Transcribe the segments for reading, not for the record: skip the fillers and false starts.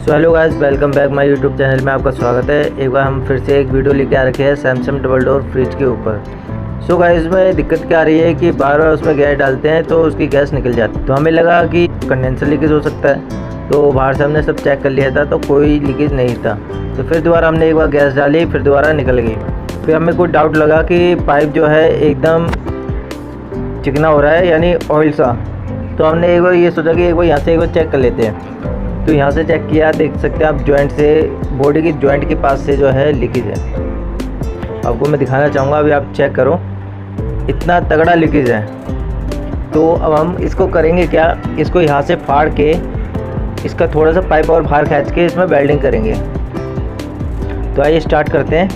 So hello guys, welcome back my YouTube channel में आपका स्वागत है। एक बार हम फिर से एक वीडियो लेके आ रखे हैं सैमसंग डबल डोर फ्रिज के ऊपर। सो गाइस, इसमें दिक्कत क्या आ रही है कि बार बार उसमें गैस डालते हैं तो उसकी गैस निकल जाती है। तो हमें लगा कि कंडेंसर लीकेज हो सकता है, तो बाहर से हमने सब चेक कर लिया था तो कोई लीकेज नहीं था। तो फिर दोबारा हमने एक बार गैस डाली, फिर दोबारा निकल गई। फिर हमें कोई डाउट लगा कि पाइप जो है एकदम चिकना हो रहा है, यानी ऑयल सा। तो हमने एक बार ये सोचा कि एक बार यहाँ से एक बार चेक कर लेते हैं। तो यहाँ से चेक किया, देख सकते हैं आप जॉइंट से, बॉडी की जॉइंट के पास से जो है लीकेज है। आपको मैं दिखाना चाहूँगा, अभी आप चेक करो, इतना तगड़ा लीकेज है। तो अब हम इसको करेंगे क्या, इसको यहाँ से फाड़ के इसका थोड़ा सा पाइप और बाहर खींच के इसमें वेल्डिंग करेंगे। तो आइए स्टार्ट करते हैं।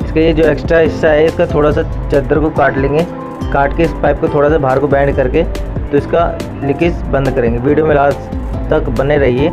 इसका ये जो एक्स्ट्रा हिस्सा है, इसका थोड़ा सा चादर को काट लेंगे, काट के इस पाइप को थोड़ा सा बाहर को बैंड करके तो इसका लीकेज बंद करेंगे। वीडियो में लास्ट तक बने रहिए।